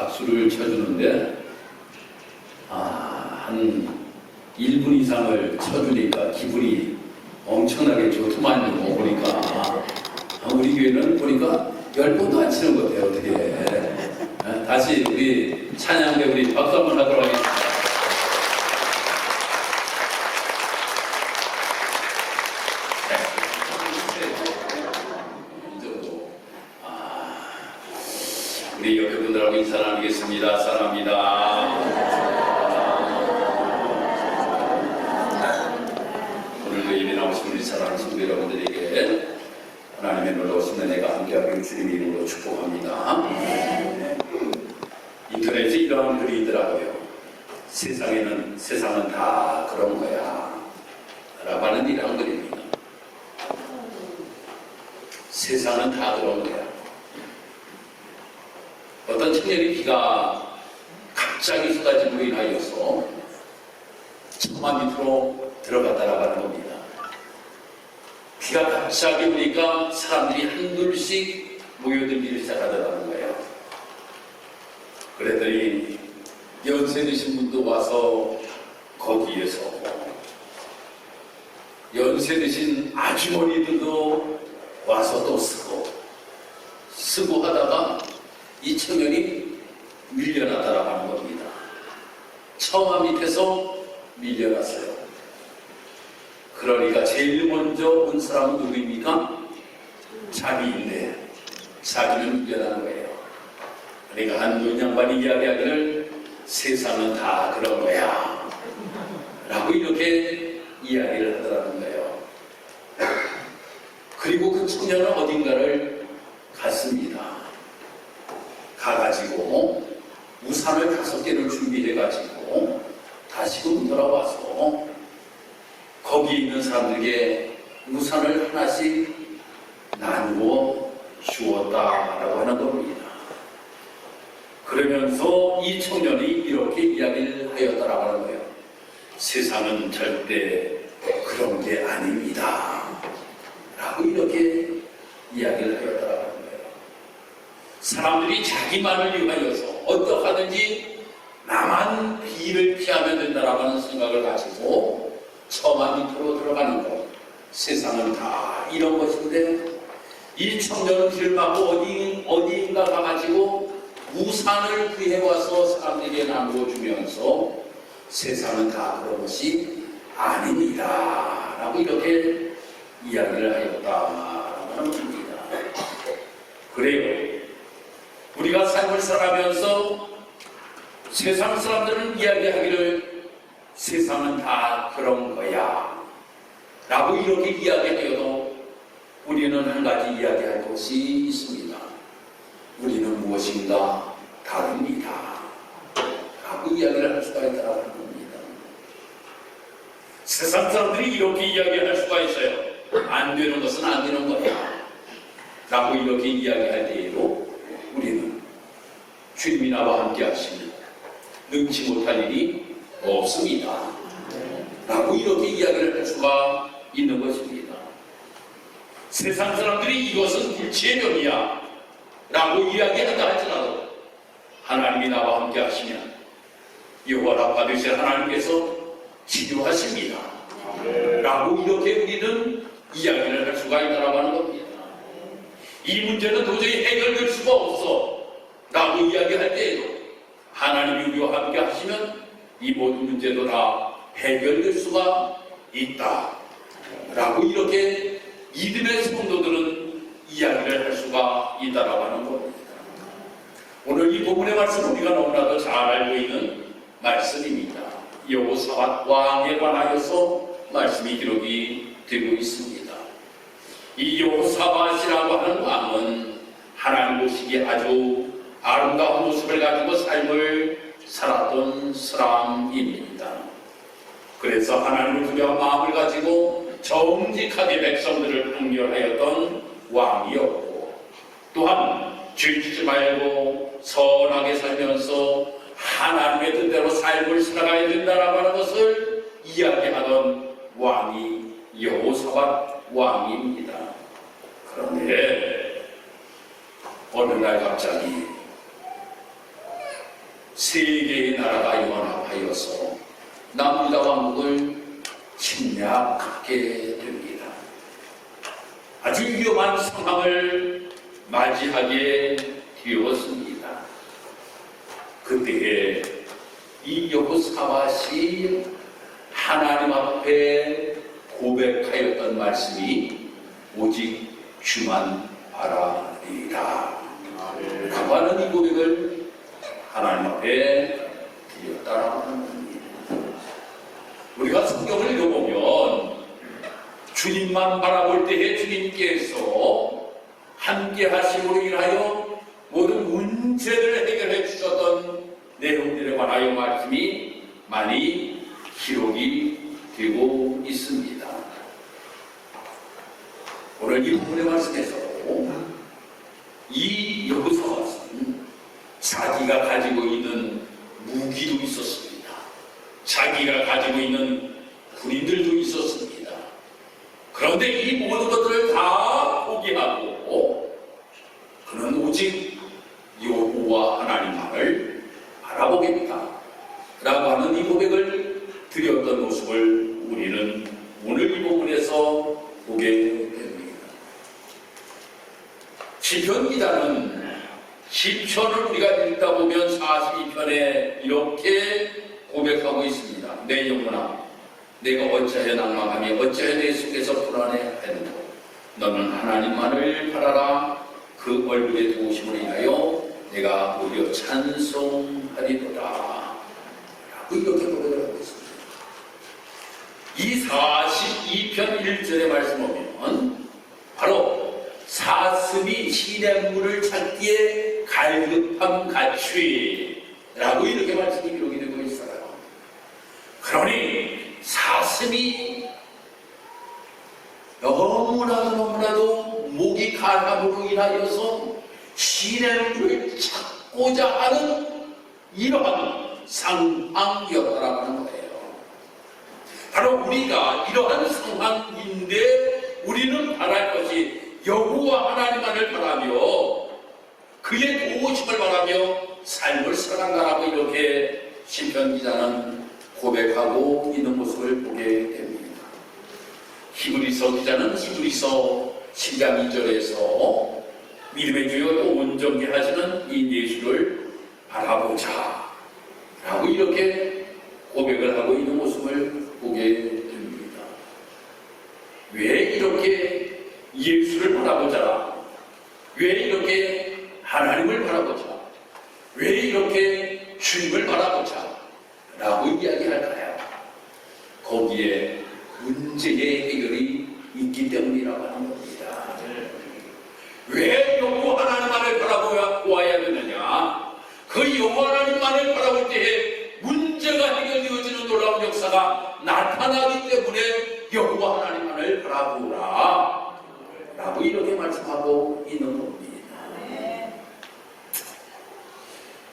박수를 쳐주는데 한 1분 이상을 쳐주니까 기분이 엄청나게 좋더만요. 보니까 우리 교회는 보니까 10번도 안 치는 것 같아요. 어떻게 다시 우리 찬양대 우리 박수 한번 하도록 하겠습니다. 우리 옆에 분들하고 인사 나누겠습니다. 사랑합니다. 오늘도 예배 나오신 우리 사랑하는 성도 여러분들에게 하나님의 놀라우신 은혜가 함께하기를 주님의 이름으로 축복합니다. 인터넷에 이러한 글이 있더라고요. 세상은 다 그런 거야 라고 하는 이러한 글입니다. 세상은 다 그런 거야. 어떤 청년의 비가 갑자기 쏟아짐으로 인하여서 처마 밑으로 들어갔다라고 하는 겁니다. 비가 갑자기 오니까 사람들이 한둘씩 모여들기 시작하더라는 거예요. 그랬더니 연세 드신 분도 와서 거기에 서고, 연세 드신 아주머니들도 와서 또 쓰고 하다가 이 청년이 밀려나다라고 하는 겁니다. 처마 밑에서 밀려났어요. 그러니까 제일 먼저 온 사람은 누구입니까? 자기인데 자기는 밀려나는 거예요. 그러니까 한눈 양반이 이야기하기를 세상은 다 그런 거야 라고 이렇게 이야기를 하더라는 거예요. 그리고 그 청년은 어딘가를 갔습니다. 가가지고 우산을 5개를 준비해가지고 다시금 돌아와서 거기 있는 사람들에게 우산을 하나씩 나누어 주었다라고 하는 겁니다. 그러면서 이 청년이 이렇게 이야기를 하였다라고 하는 거예요. 세상은 절대 그런 게 아닙니다 라고 이렇게 이야기를 하였다라고 하는 거예요. 사람들이 자기만을 위하여서 어떡하든지 나만 비를 피하면 된다라고 하는 생각을 가지고 처마 밑으로 들어가는 것, 세상은 다 이런 것인데 이 청년은 비를 맞고 어디인가 가가지고 우산을 구해와서 사람들에게 나누어 주면서 세상은 다 그런 것이 아닙니다 라고 이렇게 이야기를 하였다라고 하는 겁니다. 그래요. 우리가 삶을 살아가면서 세상 사람들은 이야기하기를 세상은 다 그런 거야 라고 이렇게 이야기하여도 우리는 한 가지 이야기할 것이 있습니다. 우리는 무엇인가 다릅니다 라고 이야기를 할 수가 있다고 하는 겁니다. 세상 사람들이 이렇게 이야기할 수가 있어요. 안 되는 것은 안 되는 거야 라고 이렇게 이야기할 때에도 우리는 주님이 나와 함께 하시면 능치 못할 일이 없습니다 라고 이렇게 이야기를 할 수가 있는 것입니다. 세상 사람들이 이것은 불치의 병이야 라고 이야기한다 할지라도 하나님이 나와 함께 하시면 여호와 받으실 하나님께서 치료하십니다 라고 이렇게 우리는 이야기를 할 수가 있다고 하는 겁니다. 이 문제는 도저히 해결될 수가 없어 라고 이야기할 때에도 하나님이 우리와 함께 하시면 이 모든 문제도 다 해결될 수가 있다 라고 이렇게 믿음의 성도들은 이야기를 할 수가 있다라고 하는 겁니다. 오늘 이 부분의 말씀은 우리가 너무나도 잘 알고 있는 말씀입니다. 여호사밧 왕에 관하여서 말씀이 기록이 되고 있습니다. 이 여호사밧이라고 하는 왕은 하나님 보시기에 아주 아름다운 모습을 가지고 삶을 살았던 사람입니다. 그래서 하나님을 두려운 마음을 가지고 정직하게 백성들을 통렬하였던 왕이었고, 또한 죄짓지 말고 선하게 살면서 하나님의 뜻대로 삶을 살아가야 된다라고 하는 것을 이야기하던 왕이 여호사밧 왕입니다. 그런데 어느 날 갑자기 세 개의 나라가 연합하여서 남유다 왕국을 침략하게 됩니다. 아주 위험한 상황을 맞이하게 되었습니다. 그때에 이 여호사밧이 하나님 앞에 고백하였던 말씀이 오직 주만 바라리라 라고 하는 이 고백을 하나님 앞에 드렸다라고 하는 겁니다. 우리가 성경을 읽어보면 주님만 바라볼 때에 주님께서 함께 하심으로 인하여 모든 문제를 해결해 주셨던 내용들에 관하여 말씀이 많이 기록이 되고 있습니다. 오늘 이 부분의 말씀에서 이 여호사밧은 자기가 가지고 있는 무기도 있었습니다. 자기가 가지고 있는 군인들도 있었습니다. 그런데 이 모든 것들을 다 포기하고 그는 오직 여호와 하나님만을 바라보겠다 라고 하는 이 고백을 드렸던 모습을 우리는 오늘 이 부분에서 보게 됩니다. 시편 기자는 시편을 우리가 읽다 보면 42편에 이렇게 고백하고 있습니다. 내 영혼아, 내가 어찌하여 낭망하며 어찌하여 내 속에서 불안해하는고 너는 하나님만을 바라라. 그 얼굴에 도우심으로 인하여 내가 오히려 찬송하리로다 라고 이렇게 고백을 하고 있습니다. 이 42편 1절의 말씀 보면 바로 사슴이 시냇물을 찾기에 갈급함 같이 라고 이렇게 말씀이 기록이 되고 있어요. 그러니 사슴이 너무나도 목이 가감으로 인하여서 시냇물을 찾고자 하는 이러한 상황이었다라고 하는 거예요. 바로 우리가 이러한 상황인데 우리는 바랄 것이 여호와 하나님만을 바라며 그의 도우심을 바라며 삶을 살아간다라고 이렇게 시편 기자는 고백하고 있는 모습을 보게 됩니다. 히브리서 기자는 히브리서 10장 2절에서 믿음의 주여 또 온전히 하시는 이 예수를 바라보자 라고 이렇게 고백을 하고 있는 모습을 보게 됩니다. 왜 이렇게 예수를 바라보자, 왜 이렇게 하나님을 바라보자, 왜 이렇게 주님을 바라보자 라고 이야기할까요? 거기에 문제의 해결이 있기 때문이라고 하는 겁니다. 왜 여호와 하나님만을 바라보아야 되느냐? 그 여호와 하나님만을 바라볼 때에 문제가 해결되어지는 놀라운 역사가 나타나기 때문에 여호와 하나님만을 바라보라 라고 이렇게 말씀하고 있는 겁니다.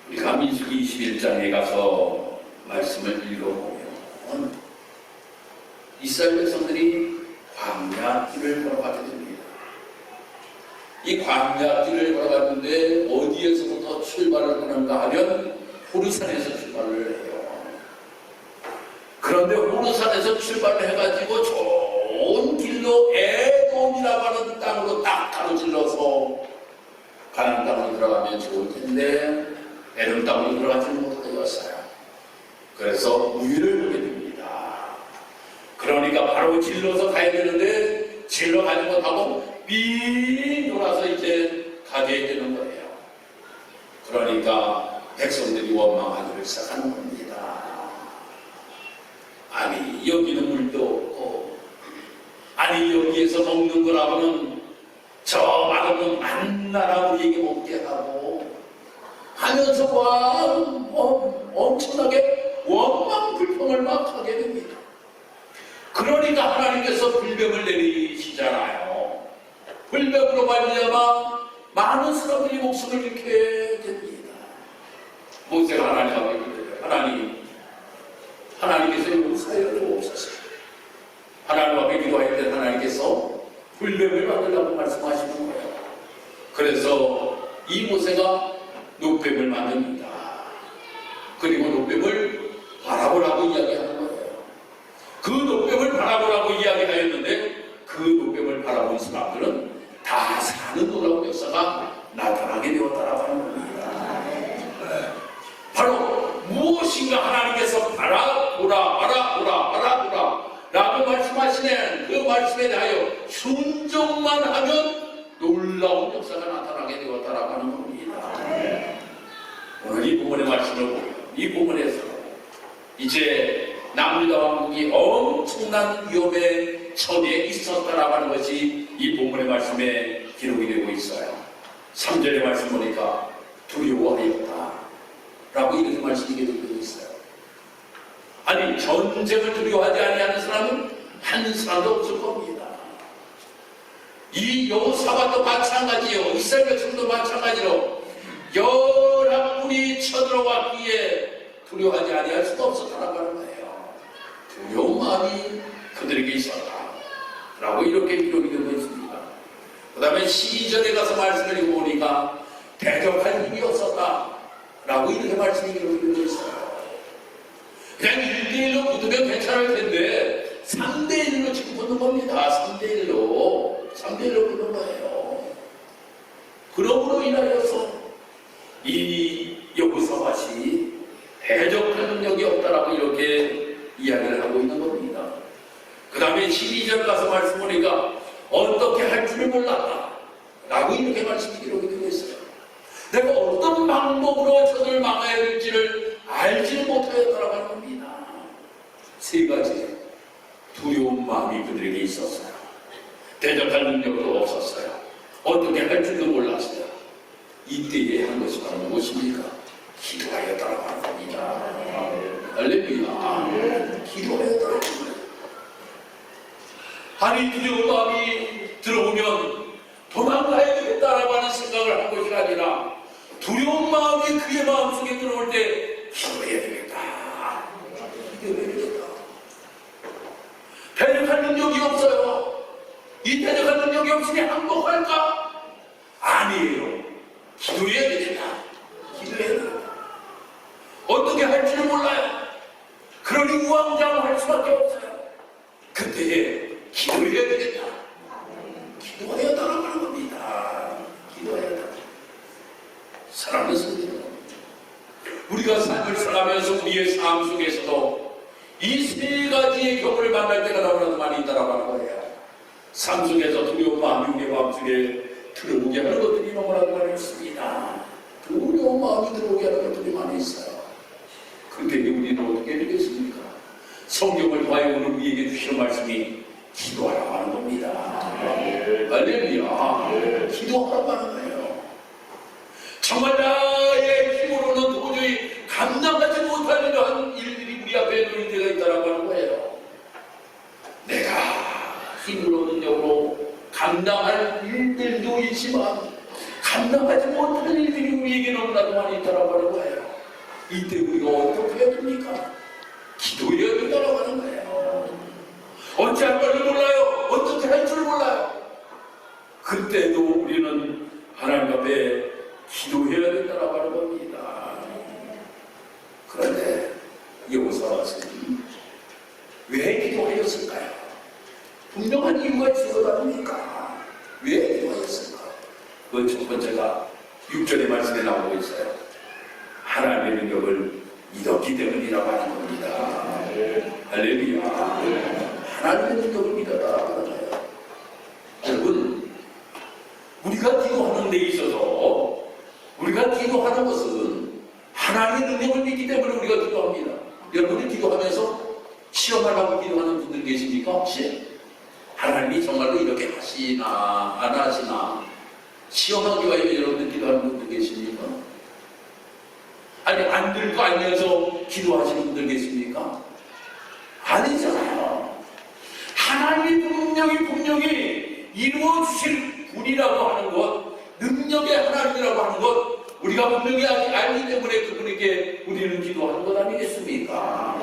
우리가 민수기 21장에 가서 말씀을 읽어보면 이스라엘 백성들이 광야길을 걸어가게 됩니다. 이 광야길을 걸어갔는데 어디에서부터 출발을 하는가 하면 호르산에서 출발을 해요. 그런데 호르산에서 출발을 해가지고 좋은 길로 에돔이라고 하는 땅으로 딱 가로질러서 가나안 땅으로 들어가면 좋을 텐데 에돔 땅으로 들어가지 못하였어요. 그래서 우위를 보게 됩니다. 그러니까 바로 질러서 가야 되는데 질러 가지 못하고 빙 돌아서 이제 가게 되는 거예요. 그러니까 백성들이 원망하기를 시작하는 겁니다. 아니 여기는 물도 없고, 아니 여기에서 먹는 거라고는 저 맛없는 만나라 우리에게 먹게 하고 하면서 엄청나게 원망 불평을 막 하게 됩니다. 그러니까 하나님께서 불뱀을 내리시잖아요. 불뱀으로 말미암아 많은 사람들이 목숨을 잃게 됩니다. 모세가 하나님하고 얘기해요. 하나님께서 용서하여 주옵소서. 하나님 앞에 기도할 때 하나님께서 불뱀을 만들라고 말씀하시는 거예요. 그래서 이 모세가 노뱀을 만듭니다. 무엇인가 하나님께서 봐라 보라 봐라 보라 봐라 보라 라고 말씀하시는 그 말씀에 대하여 순종만 하면 놀라운 역사가 나타나게 되었다라고 하는 겁니다. 오늘 이 부분의 말씀을 보면 이 부분에서 이제 남유다 왕국이 엄청난 위험의 처지에 있었다라고 하는 것이 이 본문의 말씀에 기록이 되고 있어요. 3절의 말씀 보니까 두려워하였다 라고 이렇게 말씀이 되고 있어요. 아니 전쟁을 두려워하지 아니하는 사람은 한 사람도 없을 겁니다. 이 여호사밧도 마찬가지요. 이스라엘 백성도 마찬가지로 열왕군이 쳐들어왔기에 두려워하지 아니할 수도 없었다라고 하는 거예요. 두려운 마음이 그들에게 있었다 라고 이렇게 기록이 되고 있습니다. 그 다음에 12절에 가서 말씀을 읽어보니까 대적할 힘이 없었다 라고 이렇게 말씀이 기록이 되고 있어요. 그냥 1대1로 붙으면 괜찮을 텐데 3대1로 지금 붙는 겁니다. 3대1로 붙는 거예요. 그러므로 인하여서 이 여호사밧이 대적할 능력이 없다라고 이렇게 이야기를 하고 있는 겁니다. 그 다음에 12절 가서 말씀 보니까 어떻게 할 줄을 몰랐다 라고 이렇게 말씀이 기록이 되고 있어요. 내가 어떤 방법으로 저들을 막아야 될지를 알지를 못하였다라고 하는 겁니다. 세 가지 두려운 마음이 그들에게 있었어요. 대적할 능력도 없었어요. 어떻게 할 줄도 몰랐어요. 이때에 한 것이 바로 무엇입니까? 기도하였다라고 하는 겁니다. 할렐루야. 기도하였다라고 하는 거예요. 아니 두려운 마음이 들어오면 도망가야 되겠다라고 하는 생각을 한 것이 아니라 두려운 마음이 그의 마음속에 들어올 때 기도해야 되겠다. 기도해야 되겠다. 대적할 능력이 없어요. 이 대적할 능력이 없으니 항복할까? 아니에요. 기도해야 되겠다. 기도해야 되겠다. 어떻게 할지를 몰라요. 그러니 우왕좌왕할 수밖에 없어요. 그때에 기도해야 되겠다. 기도해야 따라가는 겁니다. 기도해야 따라. 사랑하는 성도들, 우리가 삶을 살아가면서 우리의 삶 속에서도 이 세 가지의 경우를 만날 때가 너무나도 많이 있다라고 하는 거예요. 삶 속에서 두려운 마음이 우리의 마음속에 들어오게 하는 것들이 너무나도 많이 있습니다. 두려운 마음이 들어오게 하는 것들이 많이 있어요. 그때 우리는 어떻게 해야 되겠습니까? 성경을 통하여 오늘 우리에게 주시는 말씀이 기도하라고 하는 겁니다. 할렐루야. 기도하라고 하는 거예요. 정말 나의 힘으로는 도저히 감당하지 못할 이러한 일들이 우리 앞에 놓일 때가 있다라고 하는 거예요. 내가 힘으로 능력으로 감당할 일들도 있지만 감당하지 못할 일들이 우리에게 너무나도 많이 있다라고 하는 거예요. 이때 우리가 어떻게 해야 됩니까? 기도해야 된다라고 하는 거예요. 어찌할 걸 몰라요. 어떻게 할 줄 몰라요. 그때도 우리는 하나님 앞에 기도해야 된다라고 하는 겁니다. 그런데 여호사밧은 왜 기도하였을까요? 분명한 이유가 있을 것 아닙니까? 왜 기도하였을까? 그 첫 번째가 6절의 말씀에 나오고 있어요. 하나님의 능력을 믿었기 때문이라고 하는 겁니다. 할렐루야. 하나님의 능력을 믿었다라고 하는 거예요. 여러분, 우리가 기도하는 데 있어서 우리가 기도하는 것은 하나님의 능력을 믿기 때문에 우리가 기도합니다. 여러분이 기도하면서 시험하라고 기도하는 분들 계십니까? 혹시? 하나님이 정말로 이렇게 하시나 안 하시나 시험하기 위하여 여러분들 기도하는 분들 계십니까? 아니 안 될 거 알면서 기도하시는 분들 계십니까? 아니잖아요. 하나님이 분명히 이루어 주실 분이라고 하는 것, 능력의 하나님이라고 하는 것 우리가 분명히 알기 때문에 그분에게 우리는 기도하는 것 아니겠습니까?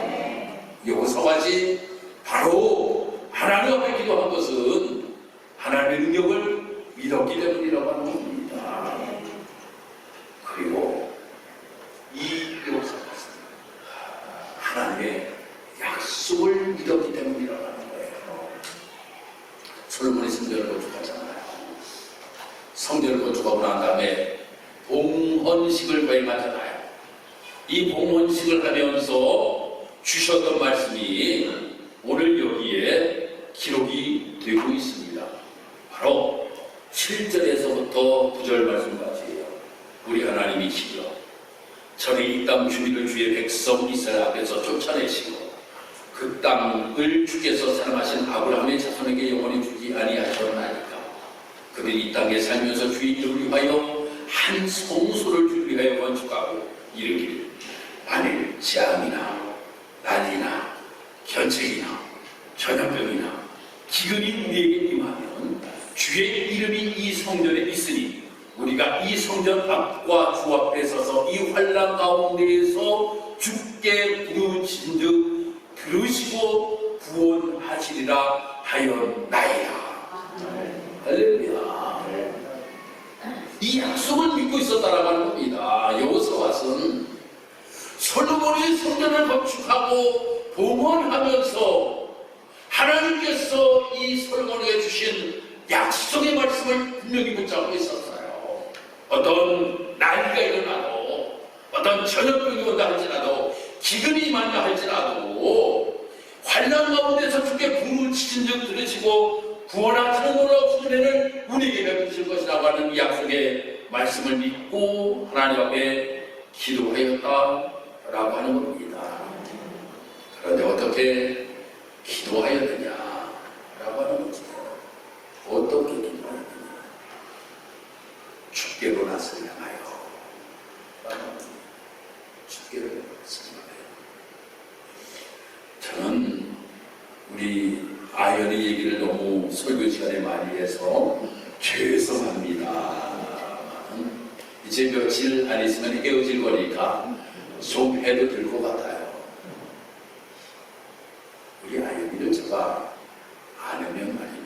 여호사밧이 바로 하나님 앞에 기도한 것은 하나님의 능력을 믿었기 때문이라고 하는 겁니다. 그리고 이 여호사밧은 하나님의 약속을 믿었기 때문이라고 하는 거예요. 솔로몬이 성전을 건축하잖아요. 성전을 건축하고 난 다음에 봉헌식을 거행하잖아요. 이 봉헌식을 하면서 주셨던 말씀이 오늘 여기에 기록이 되고 있습니다. 바로 7절에서부터 9절 말씀까지예요. 우리 하나님이시여, 전에 이 땅 주민을 주의 백성 이스라엘 앞에서 쫓아내시고 그 땅을 주께서 사랑하신 아브라함의 자손에게 영원히 주지 아니하셨나이까. 그들이 이 땅에 살면서 주의 이름을 위하여 한 성소를 주를 위하여 건축하고 이르기를, 만일 재앙이나 난이나 견책이나 전염병이나 기근이 우리에게 임하면 주의 이름이 이 성전에 있으니 우리가 이 성전 앞과 주 앞에 서서 이 환난 가운데에서 주께 부르신즉 들으시고 구원하시리라 하였나이다. 할렐루야. 이 약속을 믿고 있었다라고 하는 겁니다. 여호사밧은 솔로몬이 성전을 건축하고 봉헌하면서 하나님께서 이 솔로몬에게 주신 약속의 말씀을 분명히 붙잡고 있었어요. 어떤 난리가 일어나도, 어떤 전염병이 온다 할지라도, 기근이 임한다 할지라도 환난 가운데서 주께 부르짖은즉 들으시고 구원하시는 놀라우신 은혜를 우리에게 베푸실 것이라고 하는 이 약속의 말씀을 믿고 하나님 앞에 기도하였다라고 하는 겁니다. 그런데 어떻게 기도하였느냐라고 하는 거죠. 어떻게 기도하느냐? 주께로 나서 향하여, 주께로 나서 향하여. 저는 우리 아연의 얘기를 너무 설교 시간에 많이 해서 죄송합니다. 이제 며칠 안 있으면 헤어질 거니까 좀 해도 될 것 같아요. 우리 아연이를 제가 아는 말입니다.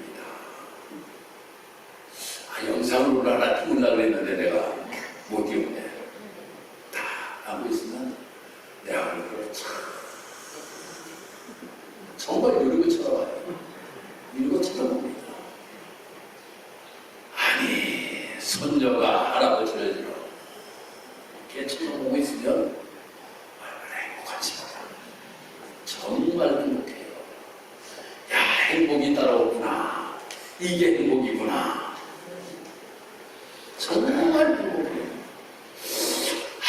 영상으로 하나 띄우려고 그랬는데 내가 못 띄우네. 다 하고 있으면 내가 얼굴을 정말 누르고 쳐다봐요. 누르고 쳐다봅니다. 아니, 손녀가 할아버지를 이렇게 쳐다보고 있으면 얼마나 행복한지 몰라. 정말 행복해요. 야, 행복이 따라오구나. 이게 행복이구나. 정말 행복해요.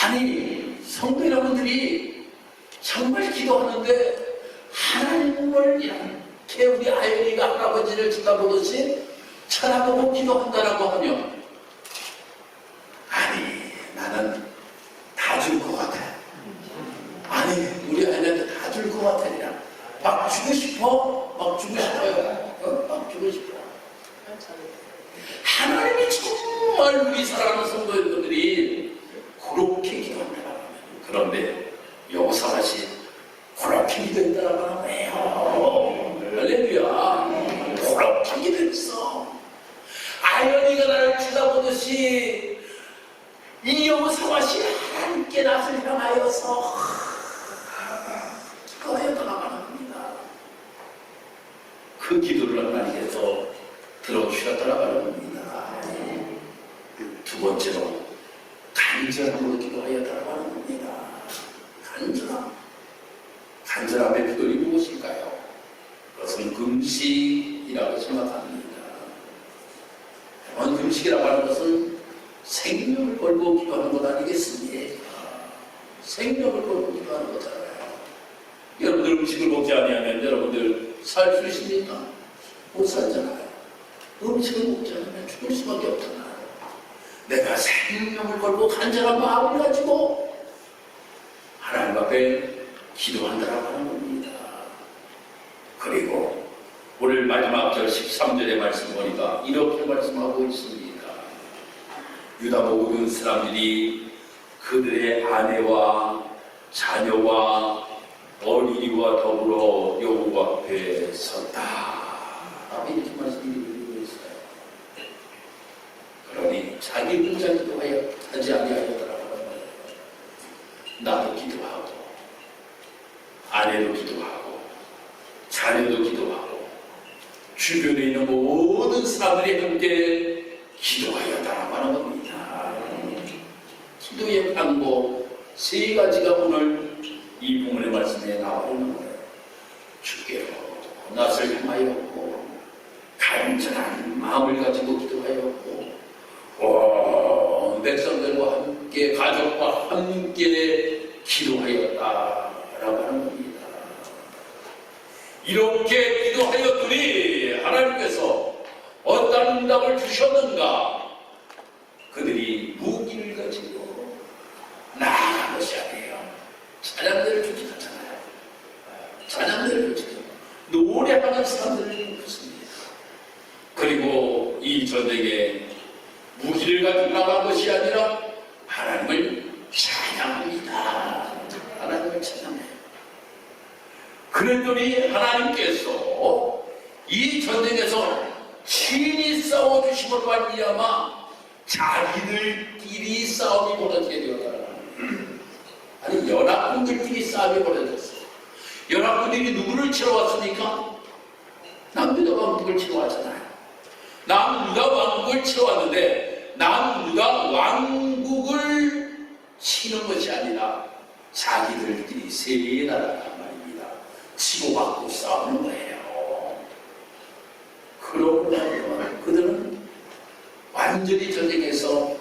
아니, 성도 여러분들이 정말 기도하는데 하나님을 이렇게 우리 아연이가 할아버지를 쳐다보듯이 쳐다보고 기도한다라고 하면, 아니, 나는 다 줄 것 같아. 아니, 우리 아연이한테 다 줄 것 같아. 그냥 막 주고 싶어. 막 주고 싶어요. 막 주고 싶어. 하나님이 정말 우리 사랑하는 성도 여러분들이 그렇게 기도한다라고 하면, 그런데 여호사밧이 그렇게 기도했다라고 하는 거예요. 할렐루야. 그렇게 기도했어. 아연이가 나를 쳐다보듯이 이 여호사밧이 하나님께 낯을 향하여서 기도하였다라고 하는 겁니다. 그 기도를 하나님께서 들어주셨다라고 하는 겁니다. 두 번째로 간절함으로 기도하였다라고 하는 겁니다. 간절함의 비결이 무엇일까요? 그것은 금식이라고 생각합니다. 금식이라고 하는 것은 생명을 걸고 기도하는 것 아니겠습니까? 생명을 걸고 기도하는 거잖아요. 여러분들 음식을 먹지 아니하면 여러분들 살 수 있습니까? 못 살잖아요. 음식을 먹지 않으면 죽을 수밖에 없잖아요. 내가 생명을 걸고 간절한 마음을 가지고 하나님 앞에 기도한다라고 하는 겁니다. 그리고 오늘 마지막 절 13절의 말씀 보니까 이렇게 말씀하고 있습니다. 유다 모든 사람들이 그들의 아내와 자녀와 어린이와 더불어 여호와 앞에 섰다. 이렇게 말씀드리고 있어요. 그러니 자기 혼자 기도하지 아니하였더라고 하는 거예요. 나도 기도하고, 아내도 기도하고, 자녀도 기도하고, 주변에 있는 모든 사람들이 함께 기도하였다라고 하는 겁니다. 기도의 방법 세 가지가 오늘 이 본문의 말씀에 나와 있는 거예요. 주께로 낯을 향하였고 간절한 마음을 가지고 기도하였고 온 백성들과 함께 가족과 함께 기도하였다라고 하는 겁니다. 이렇게 기도하였더니 하나님께서 어떤 응답을 주셨는가? 그들이 무기를 가지고 나아간 것이 아니에요. 찬양대를 주지 않잖아요. 찬양대를 주지 노래하는 사람들을 부릅니다. 그리고 이 전쟁에 무기를 가지고 나간 것이 아니라 하나님을 찬양합니다. 하나님을 찬양해요. 그랬더니 하나님께서 이 전쟁에서 친히 싸워주심으로 말미암아 자기들끼리 싸움이 벌어지게 되었다. 아니 연합군들끼리 싸움이 벌어졌어요. 연합군들이 누구를 치러 왔습니까? 남유다 왕국을 치러 왔잖아요. 남유다 왕국을 치러 왔는데 남유다 왕국을 치는 것이 아니라 자기들끼리 세 나라가 말입니다. 치고받고 싸우는 거예요. 그러고 나면 그들은 완전히 전쟁에서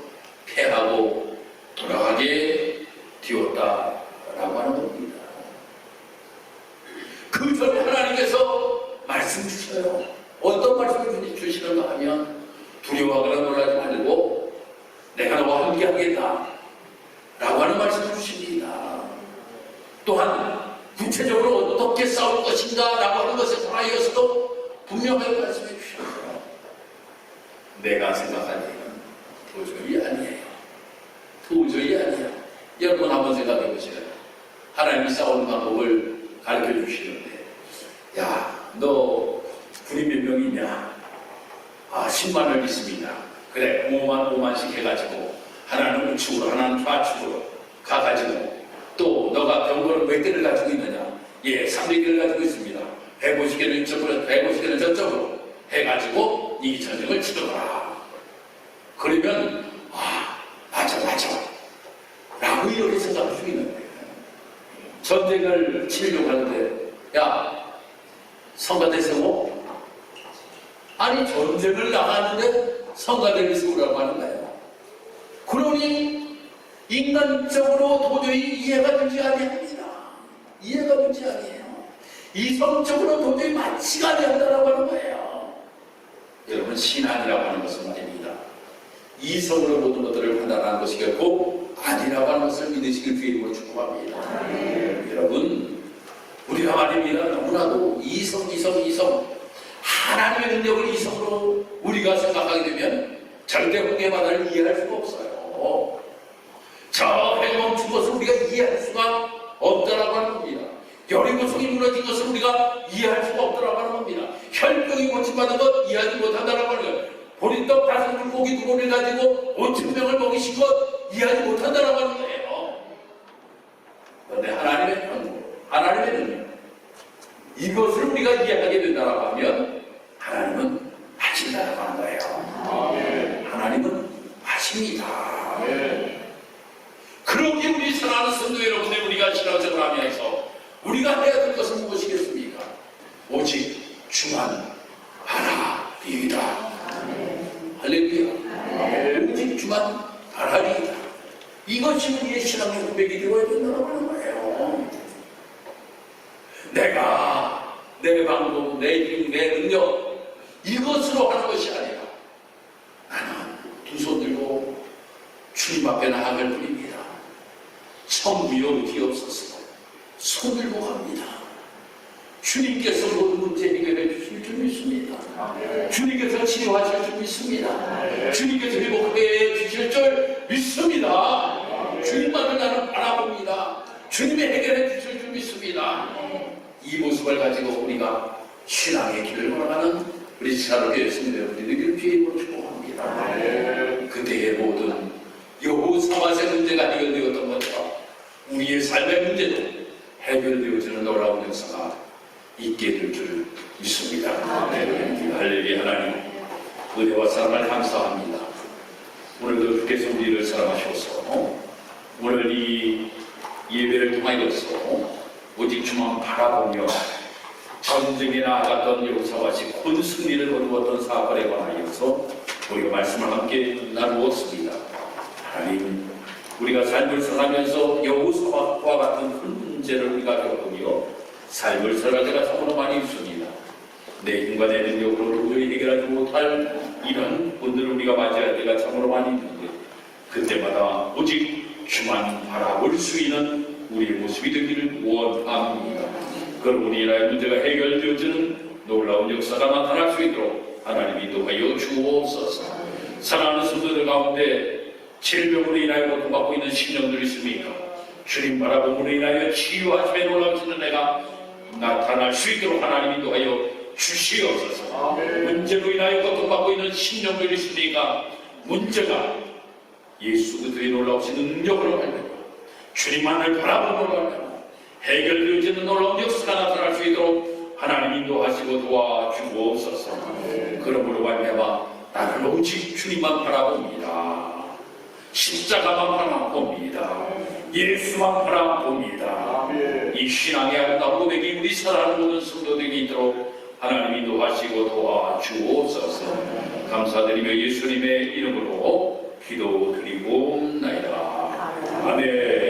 패하고 돌아가게 되었다라고 하는 겁니다. 그 전에 하나님께서 말씀 주셔요. 어떤 말씀을 주시는가 하면 두려워하거나 놀라지 말고 내가 너와 함께 하겠다 라고 하는 말씀을 주십니다. 또한 구체적으로 어떻게 싸울 것인가 라고 하는 것에 관하여서도 분명하게 말씀해 주셨어요. 내가 생각하기에는 도저히 아니에요. 도저히 아니에요. 여러분 한번 생각해 보세요. 하나님이 싸우는 방법을 가르쳐 주시는데 야, 너 군인 몇 명이냐? 10만을 있습니다. 그래, 5만씩 해가지고 하나는 우측으로 하나는 좌측으로 가가지고 또 너가 병거를 몇 개를 가지고 있느냐? 예, 300개를 가지고 있습니다. 150개는 이쪽으로 150개는 저쪽으로 해가지고 이 전쟁을 치르거라. 그러면 맞아 라고 이렇게 생각할 수 있는 거예요. 전쟁을 치르려고 하는데 야, 성가대 세워? 아니 전쟁을 나가는데 성가대를 세우라고 하는 거예요. 그러니 인간적으로 도저히 이해가 되지 아니합니다. 이해가 되지 아니해요. 이성적으로 도저히 맞지가 않는다라고 하는 거예요. 여러분 신앙이라고 하는 것은 말입니다. 이성으로 모든 것들을 판단하는 것이 결코 아니라고 하는 것을 믿으시길 주님으로 축복합니다. 여러분 우리가 말입니다. 너무나도 이성 하나님의 능력을 이성으로 우리가 생각하게 되면 절대 홍해 바다를 이해할 수가 없어요. 저 해가 멈춘 것을 우리가 이해할 수가 없다라고 하는 겁니다. 여리고성이 무너진 것을 우리가 이해할 수가 없다라고 하는 겁니다. 혈병이 고침받은 것 이해하지 못한다라고 하는 거예요. 보리떡 5물 고기 2번을 가지고 5,000명을 먹이신 것 이해하지 못한다라고 하는 거예요. 그런데 하나님의 능력, 하나님의 능력 이것을 우리가 이해하게 된다라고 하면 하나님은 하신다라고 하는 거예요. 하나님은 하십니다. 그렇게 우리 사랑하는 성도 여러분들 우리가 신앙생활을 하면서 우리가 해야 될 것은 무엇이겠습니까? 오직 주만 바라리이다. 할렐루야. 오직 주만 바라리이다. 이것이 우리의 신앙의 고백이 되어야 된다고 하는 거예요. 내가 내 방법, 내 힘, 내 능력 이것으로 하는 것이 아니라 나는 두 손 들고 주님 앞에 나아갈 뿐입니다. 천부여 뒤없어서 손 들고 갑니다. 주님께서 모든 문제 해결해 주실 줄 믿습니다. 주님께서 치료하실 줄 믿습니다. 주님께서 회복해 주실 줄 믿습니다. 주님만을 나는 바라봅니다. 주님이 해결해 주실 줄 믿습니다. 이 모습을 가지고 우리가 신앙의 길을 걸어가는 우리 지하로교회 성도 여러분들이 주님으로 축복합니다. 그때의 모든 여호사밧의 문제가 해결되었던 것처럼 우리의 삶의 문제도 해결되어지는 놀라운 역사가 있게 될 줄 믿습니다. 할렐루야. 하나님 은혜와 사랑을 감사합니다. 오늘도 주께서 우리를 사랑하셔서 오늘 이 통하여서 오직 주만 바라보며 전쟁에 나아갔던 여호사밧이 큰 승리를 거두었던 사건에 관하여서 우리가 말씀을 함께 나누었습니다. 하나님, 우리가 삶을 살아가면서 여호사밧과 같은 큰 문제를 우리가 겪으며 삶을 살아갈 때가 참으로 많이 있습니다. 내 힘과 내 능력으로 도저히 해결하지 못할 이런 분들을 우리가 맞이할 때가 참으로 많이 있는데, 그때마다 오직 주만 바라볼 수 있는 우리의 모습이 되기를 원합니다. 그러므로 이나의 문제가 해결되어지는 놀라운 역사가 나타날 수 있도록 하나님이 인도하여 주옵소서. 사랑하는 성도들 가운데 질병으로 인하여 고통받고 있는 신령들이 있습니까? 주님 바라봄으로 인하여 치유하심에 놀라우시는 은혜가 나타날 수 있도록 하나님 인도하여 주시옵소서. 문제로 인하여 고통받고 있는 신령들이 있습니까? 문제가 예수 그리스도의 놀라우신 능력으로 말미암아 주님만을 바라봄으로 말미암아 해결되어지는 놀라운 역사가 나타날 수 있도록 하나님 인도하시고 도와주옵소서. 그러므로 말미암아 나는 오직 주님만 바라봅니다. 십자가만 바라봅니다. 예수만 바라봅니다. 이 신앙의 아름다운 고백이 우리 사랑하는 모든 성도들에게 있도록 하나님 인도하시고 도와주옵소서. 감사드리며 예수님의 이름으로 기도드리고옵나이다. 아멘.